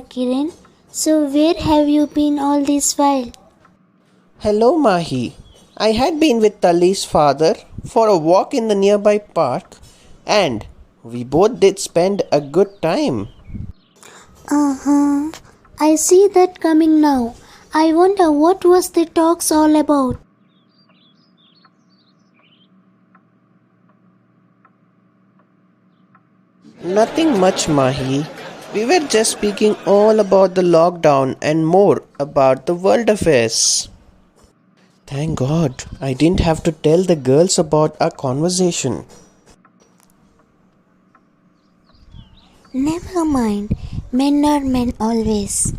Kiran. So, where have you been all this while? Hello, Mahi. I had been with Tali's father for a walk in the nearby park, and we both did spend a good time. Uh huh. I see that coming now. I wonder what was the talks all about. Nothing much, Mahi. We were just speaking all about the lockdown and more about the world affairs. Thank God I didn't have to tell the girls about our conversation. Never mind. Men are men always.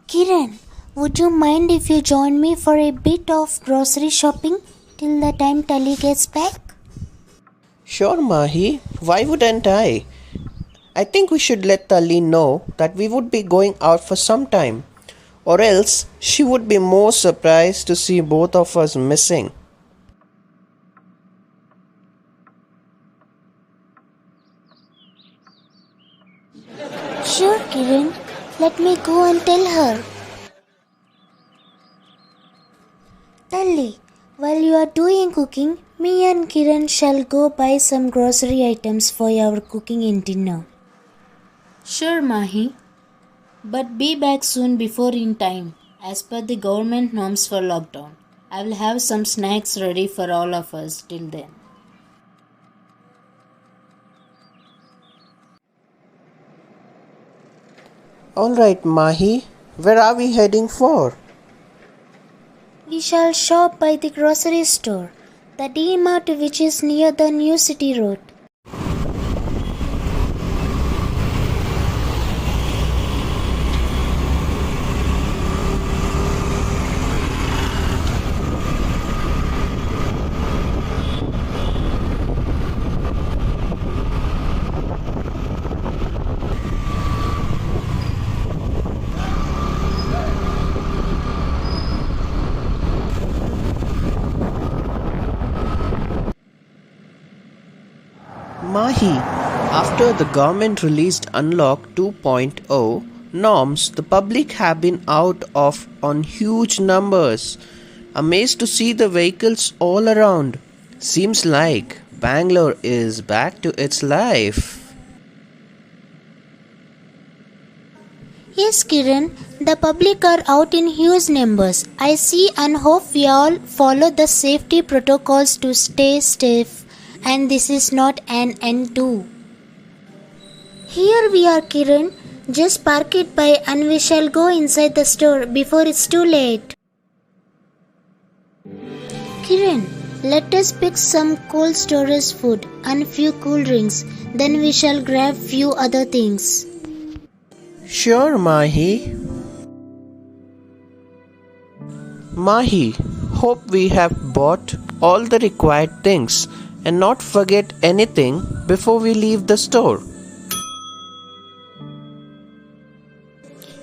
Kiran, would you mind if you join me for a bit of grocery shopping till the time Tali gets back? Sure, Mahi. Why wouldn't I? I think we should let Tali know that we would be going out for some time, or else she would be more surprised to see both of us missing. Sure, Kiran. Let me go and tell her. Tali, while you are doing cooking, me and Kiran shall go buy some grocery items for our cooking and dinner. Sure, Mahi, but be back soon before in time, as per the government norms for lockdown. I will have some snacks ready for all of us till then. Alright, Mahi, where are we heading for? We shall shop by the grocery store, the D-Mart which is near the New City Road. Mahi, after the government released Unlock 2.0 norms, the public have been out of on huge numbers. Amazed to see the vehicles all around. Seems like Bangalore is back to its life. Yes, Kiran, the public are out in huge numbers. I see and hope we all follow the safety protocols to stay safe. And this is not an end too. Here we are, Kiran. Just park it by and we shall go inside the store before it's too late. Kiran, let us pick some cold storage food and few cool drinks. Then we shall grab few other things. Sure, Mahi. Mahi, hope we have bought all the required things and not forget anything before we leave the store.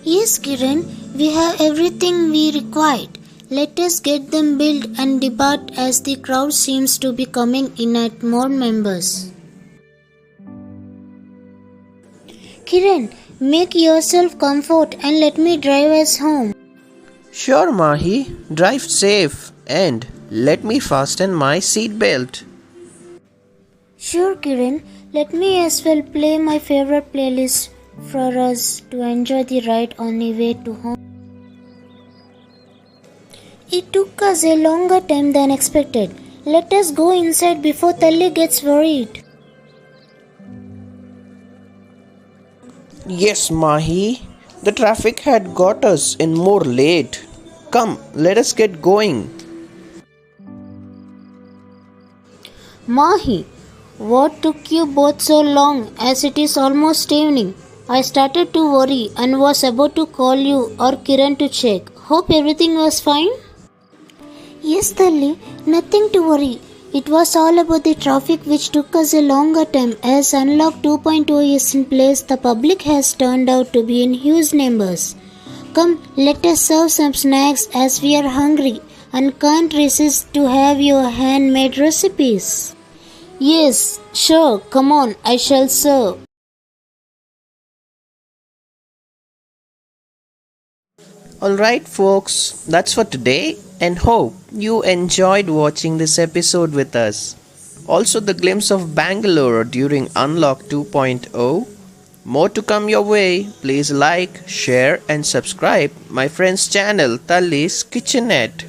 Yes, Kiran, we have everything we required. Let us get them built and depart as the crowd seems to be coming in at more members. Kiran, make yourself comfort and let me drive us home. Sure, Mahi. Drive safe and let me fasten my seat belt. Sure, Kiran, let me as well play my favorite playlist for us to enjoy the ride on the way to home. It took us a longer time than expected. Let us go inside before Tali gets worried. Yes, Mahi. The traffic had got us in more late. Come, let us get going. Mahi, what took you both so long as it is almost evening? I started to worry and was about to call you or Kiran to check. Hope everything was fine? Yes, Tali, nothing to worry. It was all about the traffic which took us a longer time. As Unlock 2.0 is in place, the public has turned out to be in huge numbers. Come, let us serve some snacks as we are hungry and can't resist to have your handmade recipes. Yes, sure, come on, I shall serve. Alright, folks, that's for today, and hope you enjoyed watching this episode with us. Also, the glimpse of Bangalore during Unlock 2.0. More to come your way. Please like, share, and subscribe my friend's channel, Talli's Kitchenette.